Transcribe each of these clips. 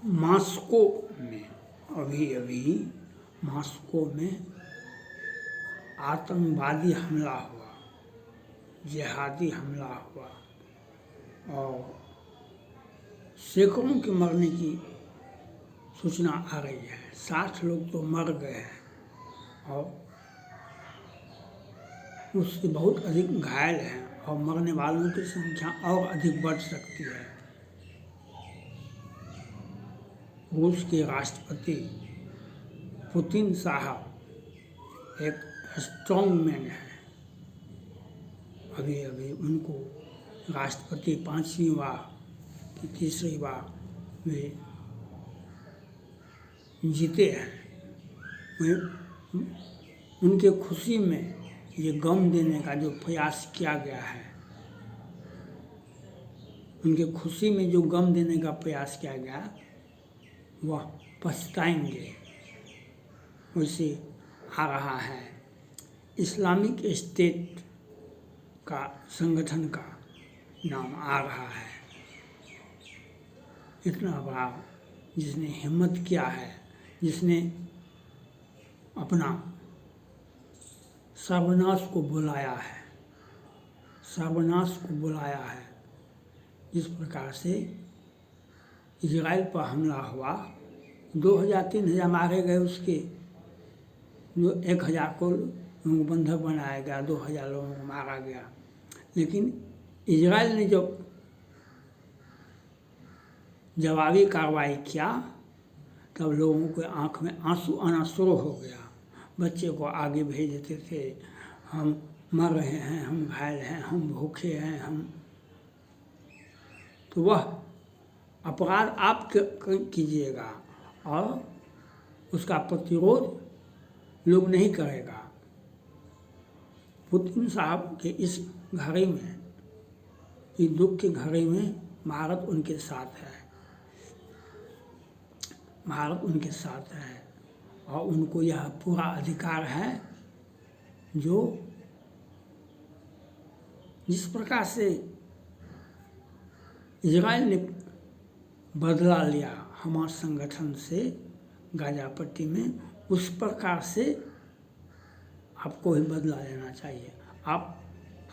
Moscow में अभी Moscow में आतंकवादी हमला हुआ, जिहादी हमला हुआ और सैकड़ों के मरने की सूचना आ रही है। 60 लोग तो मर गए हैं और उससे बहुत अधिक घायल हैं और मरने वालों की संख्या और अधिक बढ़ सकती है। रूस के राष्ट्रपति पुतिन साहब एक स्ट्रॉन्ग मैन है। अभी उनको राष्ट्रपति 5वीं बार की तीसरी बार वे जीते हैं। उनके खुशी में ये गम देने का जो प्रयास किया गया है, उनके खुशी में जो गम देने का प्रयास किया गया वह पछताएंगे। वैसे आ रहा है इस्लामिक स्टेट का संगठन का नाम आ रहा है। इतना बड़ा जिसने हिम्मत किया है, जिसने अपना सर्वनाश को बुलाया है, सर्वनाश को बुलाया है। जिस प्रकार से इजराइल पर हमला हुआ, 2000-3000 मारे गए, उसके जो 1000 को बंधक बनाया गया, 2000 लोगों को मारा गया। लेकिन इजराइल ने जब जवाबी कार्रवाई किया तब लोगों के आँख में आंसू आना शुरू हो गया। बच्चे को आगे भेज देते थे, हम मर रहे हैं, हम घायल हैं, हम भूखे हैं, हम। तो वह अपराध आप कीजिएगा और उसका प्रतिरोध लोग नहीं करेगा। पुतिन साहब के इस घड़ी में, इस दुख की घड़ी में भारत उनके साथ है, भारत उनके साथ है और उनको यह पूरा अधिकार है जो जिस प्रकार से इजराइल ने बदला लिया हमास संगठन से गाजा पट्टी में, उस प्रकार से आपको भी बदला लेना चाहिए। आप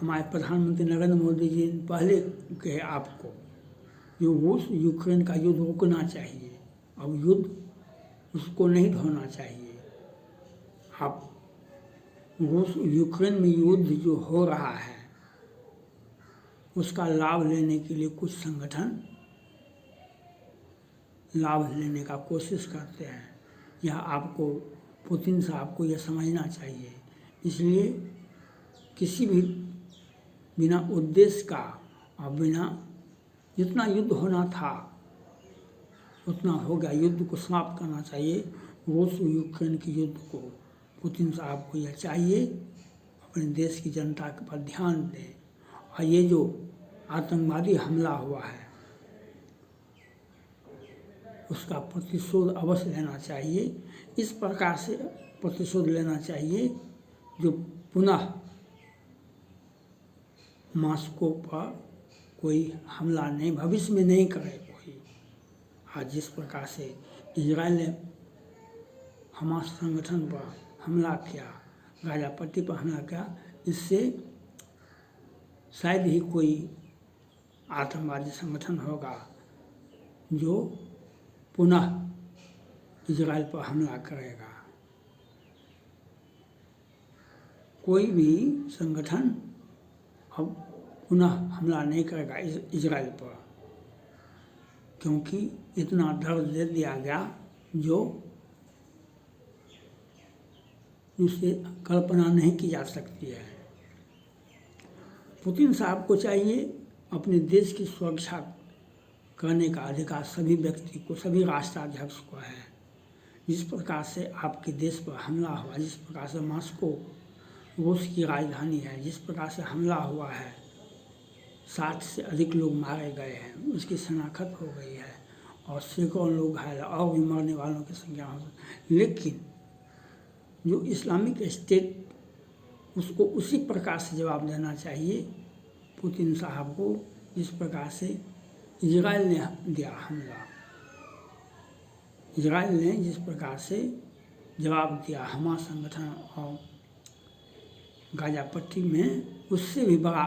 हमारे प्रधानमंत्री नरेंद्र मोदी जी पहले कहे आपको जो रूस यूक्रेन का युद्ध रुकना चाहिए, अब युद्ध उसको नहीं ढोना चाहिए। आप रूस यूक्रेन में युद्ध जो हो रहा है उसका लाभ लेने के लिए कुछ संगठन लाभ लेने का कोशिश करते हैं। यह आपको पुतिन साहब को यह समझना चाहिए। इसलिए किसी भी बिना उद्देश्य का और बिना जितना युद्ध होना था उतना हो गया, युद्ध को समाप्त करना चाहिए। रूस यूक्रेन के युद्ध को पुतिन साहब को यह चाहिए अपने देश की जनता के पर ध्यान दें और ये जो आतंकवादी हमला हुआ है उसका प्रतिशोध अवश्य लेना चाहिए। इस प्रकार से प्रतिशोध लेना चाहिए जो पुनः मॉस्को पर कोई हमला नहीं, भविष्य में नहीं करे कोई। आज जिस प्रकार से इजराइल ने हमास संगठन पर हमला किया, गाजा पट्टी पर हमला किया, इससे शायद ही कोई आतंकवादी संगठन होगा जो पुनः इजराइल पर हमला करेगा। कोई भी संगठन अब पुनः हमला नहीं करेगा इजराइल पर, क्योंकि इतना डर दे दिया गया जो उससे कल्पना नहीं की जा सकती है। पुतिन साहब को चाहिए अपने देश की सुरक्षा करने का अधिकार सभी व्यक्ति को, सभी राष्ट्राध्यक्ष को है। जिस प्रकार से आपके देश पर हमला हुआ, जिस प्रकार से मॉस्को रूस की राजधानी है, जिस प्रकार से हमला हुआ है, 60 से अधिक लोग मारे गए हैं, उसकी शनाख्त हो गई है और सैकड़ों लोग घायल और भी मरने वालों की संख्या हो। लेकिन जो इस्लामिक स्टेट, उसको उसी प्रकार से जवाब देना चाहिए पुतिन साहब को जिस प्रकार से इजराइल ने दिया हमला। इजराइल ने जिस प्रकार से जवाब दिया हमास संगठन और गाजा पट्टी में, उससे भी बड़ा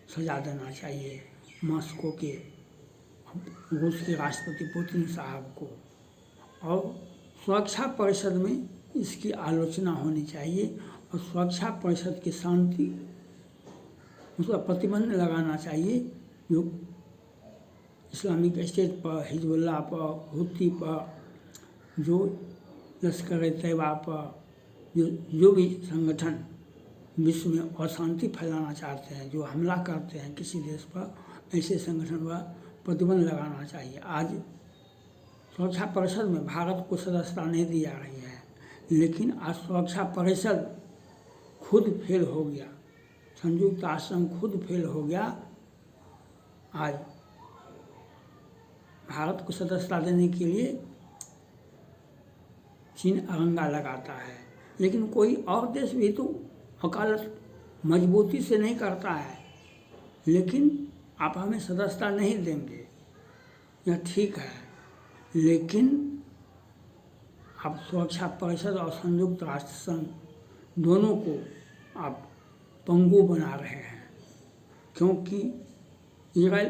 सजा देना चाहिए मॉस्को के रूस के राष्ट्रपति पुतिन साहब को। और सुरक्षा परिषद में इसकी आलोचना होनी चाहिए और सुरक्षा परिषद की शांति उस पर प्रतिबंध लगाना चाहिए। जो इस्लामिक स्टेट पर, हिजबुल्लाह पर, हुती पर, जो लश्कर तैयबा पर, जो भी संगठन विश्व में अशांति फैलाना चाहते हैं, जो हमला करते हैं किसी देश पर, ऐसे संगठन पर प्रतिबंध लगाना चाहिए। आज सुरक्षा परिषद में भारत को सदस्यता नहीं दी जा रही है, लेकिन आज सुरक्षा परिषद खुद फेल हो गया, संयुक्त राष्ट्र संघ खुद फेल हो गया। आज भारत को सदस्यता देने के लिए चीन अरंगा लगाता है, लेकिन कोई और देश भी तो वकालत मजबूती से नहीं करता है। लेकिन आप हमें सदस्यता नहीं देंगे, यह ठीक है, लेकिन आप सुरक्षा परिषद और संयुक्त राष्ट्र संघ दोनों को आप पंगु बना रहे हैं। क्योंकि इजराइल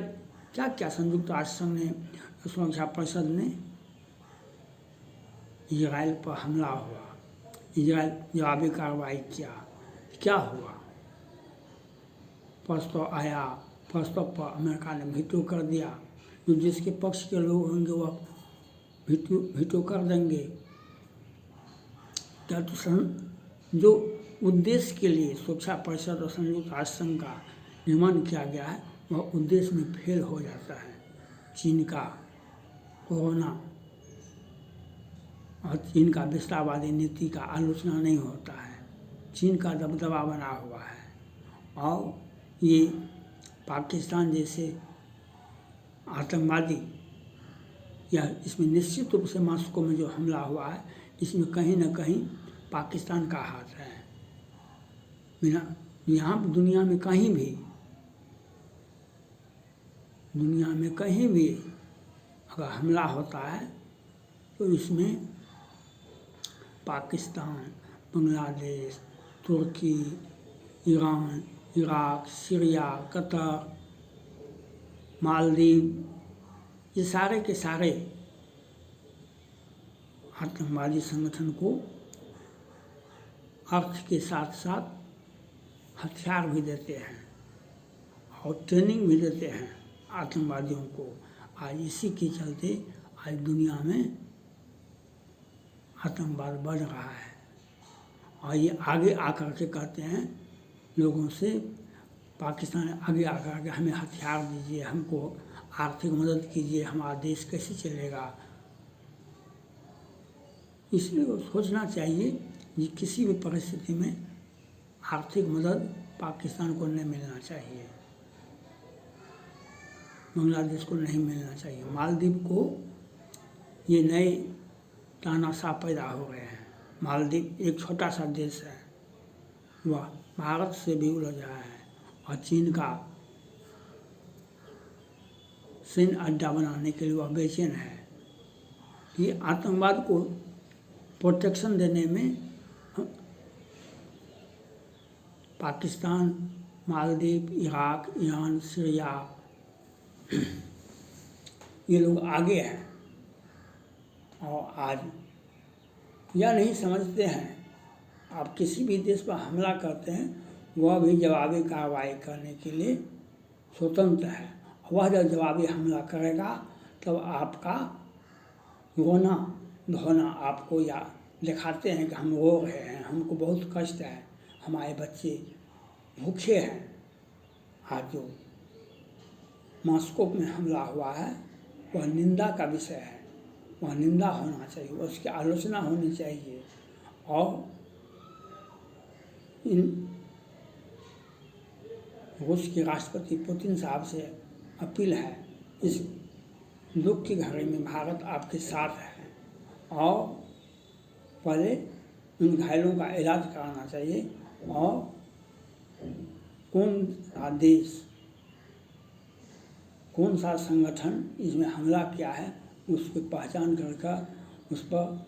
क्या संयुक्त राष्ट्र संघ ने, सुरक्षा परिषद ने, इजराइल पर हमला हुआ, इजराइल जवाबी कार्रवाई किया, क्या हुआ? प्रस्ताव आया, प्रस्ताव पर अमेरिका ने वीटो कर दिया। जो जिसके पक्ष के लोग होंगे वह वीटो कर देंगे। क्या तो जो उद्देश्य के लिए सुरक्षा परिषद और संयुक्त राष्ट्र संघ का निर्माण किया गया है, वह उद्देश्य में फेल हो जाता है। चीन का कोरोना और चीन का विस्तारवादी नीति का आलोचना नहीं होता है। चीन का दबदबा बना हुआ है और ये पाकिस्तान जैसे आतंकवादी, या इसमें निश्चित रूप से मॉस्को में जो हमला हुआ है, इसमें कहीं न कहीं पाकिस्तान का हाथ है। बिना यहाँ दुनिया में कहीं भी अगर हमला होता है तो इसमें पाकिस्तान, बांग्लादेश, तुर्की, Iran, Iraq, Syria, Qatar, Maldives, ये सारे के सारे आतंकवादी संगठन को अर्थ के साथ साथ हथियार भी देते हैं और ट्रेनिंग भी देते हैं आतंकवादियों को। आज इसी के चलते आज दुनिया में आतंकवाद बढ़ रहा है और ये आगे आकर के कहते हैं लोगों से, पाकिस्तान आगे आकर के हमें हथियार दीजिए, हमको आर्थिक मदद कीजिए, हमारा देश कैसे चलेगा। इसलिए सोचना चाहिए कि किसी भी परिस्थिति में आर्थिक मदद पाकिस्तान को नहीं मिलना चाहिए, बांग्लादेश को नहीं मिलना चाहिए। मालदीव को ये नए तानाशाह पैदा हो गए हैं। मालदीव एक छोटा सा देश है, वह भारत से भी उलझा है और चीन का सैन्य अड्डा बनाने के लिए वह बेचैन है। ये आतंकवाद को प्रोटेक्शन देने में Pakistan, Maldives, Iraq, Iran, Syria, ये लोग आगे हैं और आज यह नहीं समझते हैं आप किसी भी देश पर हमला करते हैं वह भी जवाबी कार्रवाई करने के लिए स्वतंत्र है। वह जब जवाबी हमला करेगा तब आपका रोना धोना आपको या दिखाते हैं कि हम रो रहे हैं, हमको बहुत कष्ट है, हमारे बच्चे भूखे हैं। आज जो मॉस्को में हमला हुआ है वह निंदा का विषय है, वह निंदा होना चाहिए, उसकी आलोचना होनी चाहिए। और इन रूस के राष्ट्रपति पुतिन साहब से अपील है, इस दुख की घड़ी में भारत आपके साथ है और पहले उन घायलों का इलाज कराना चाहिए। और कौन सा देश कौन सा संगठन इसमें हमला किया है उसकी पहचान कर उस पर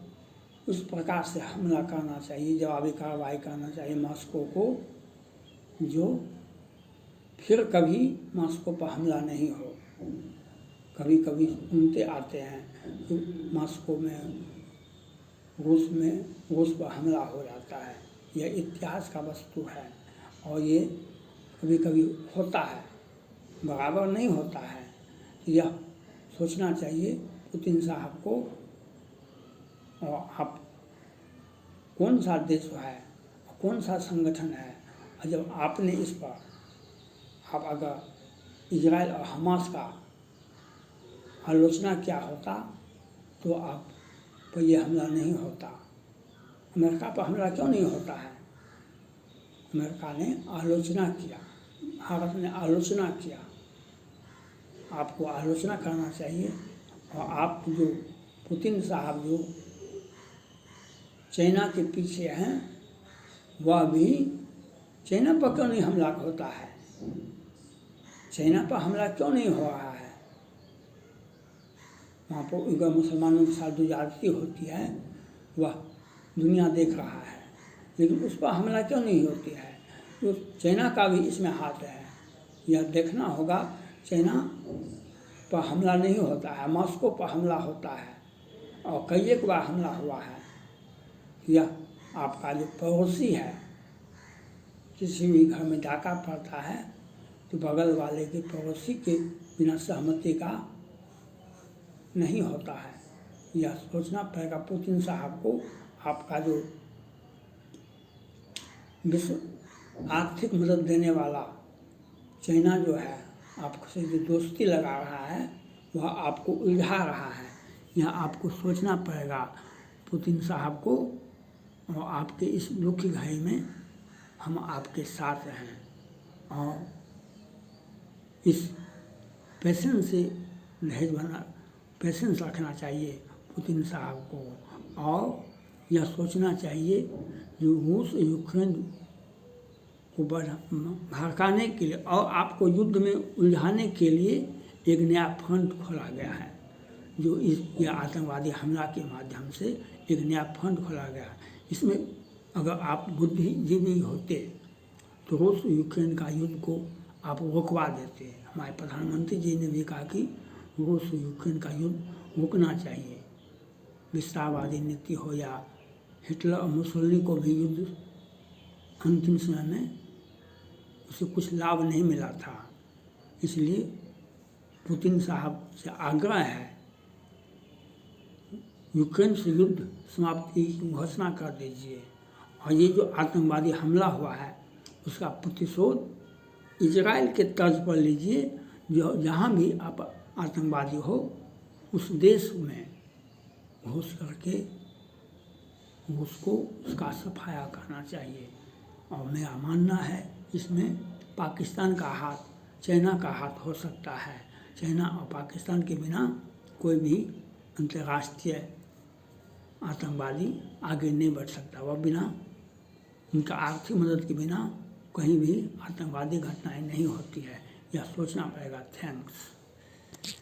उस प्रकार से हमला करना चाहिए, जवाबी कार्रवाई करना चाहिए मॉस्को को, जो फिर कभी मॉस्को पर हमला नहीं हो। कभी कभी सुनते आते हैं कि मॉस्को में रूस पर हमला हो जाता है। यह इतिहास का वस्तु है और ये कभी कभी होता है, बराबर नहीं होता है। यह सोचना चाहिए पुतिन साहब को, और आप कौन सा देश है, कौन सा संगठन है, और जब आपने इस पर आप अगर इजराइल और हमास का आलोचना किया होता तो आप पर यह हमला नहीं होता। अमेरिका पर हमला क्यों नहीं होता है? अमेरिका ने आलोचना किया, भारत ने आलोचना किया। आपको आलोचना करना चाहिए। और आप जो पुतिन साहब जो चाइना के पीछे हैं, वह भी चाइना पर क्यों नहीं हमला होता है? चाइना पर हमला क्यों नहीं हो रहा है? वहाँ पर उइगर मुसलमानों के साथ जो ज्यादती होती है वह दुनिया देख रहा है, लेकिन उस पर हमला क्यों नहीं होती है? तो चाइना का भी इसमें हाथ है, यह देखना होगा। चाइना पर हमला नहीं होता है, मॉस्को पर हमला होता है और कई एक बार हमला हुआ है। यह आपका जो पड़ोसी है, किसी भी घर में डाका पड़ता है तो बगल वाले के पड़ोसी के बिना सहमति का नहीं होता है। यह सोचना पड़ेगा पुतिन साहब को। आपका जो विश्व आर्थिक मदद देने वाला चाइना जो है, आपसे जो दोस्ती लगा रहा है, वह आपको उलझा रहा है। यह आपको सोचना पड़ेगा पुतिन साहब को। और आपके इस दुखी घड़ी में हम आपके साथ हैं और इस पेशेंस से पेशेंस रखना चाहिए पुतिन साहब को। और यह सोचना चाहिए जो रूस यूक्रेन को भड़काने के लिए और आपको युद्ध में उलझाने के लिए एक नया फ्रंट खोला गया है, जो यह आतंकवादी हमला के माध्यम से एक नया फ्रंट खोला गया है। इसमें अगर आप बुद्धिजीवी होते तो रूस यूक्रेन का युद्ध को आप रोकवा देते। हमारे प्रधानमंत्री जी ने भी कहा कि रूस यूक्रेन का युद्ध रुकना चाहिए। विस्तारवादी नीति हो या हिटलर और मुसोलिनी को भी युद्ध अंतिम समय में उसे कुछ लाभ नहीं मिला था। इसलिए पुतिन साहब से आग्रह है, यूक्रेन से युद्ध समाप्ति की घोषणा कर दीजिए और ये जो आतंकवादी हमला हुआ है उसका प्रतिशोध इजराइल के तर्ज पर लीजिए। जो जहाँ भी आप आतंकवादी हो उस देश में घुस करके उसको उसका सफाया करना चाहिए। और मेरा मानना है इसमें पाकिस्तान का हाथ, चाइना का हाथ हो सकता है। चाइना और पाकिस्तान के बिना कोई भी अंतर्राष्ट्रीय आतंकवादी आगे नहीं बढ़ सकता। वह बिना उनका आर्थिक मदद के बिना कहीं भी आतंकवादी घटनाएं नहीं होती है। यह सोचना पड़ेगा। थैंक्स।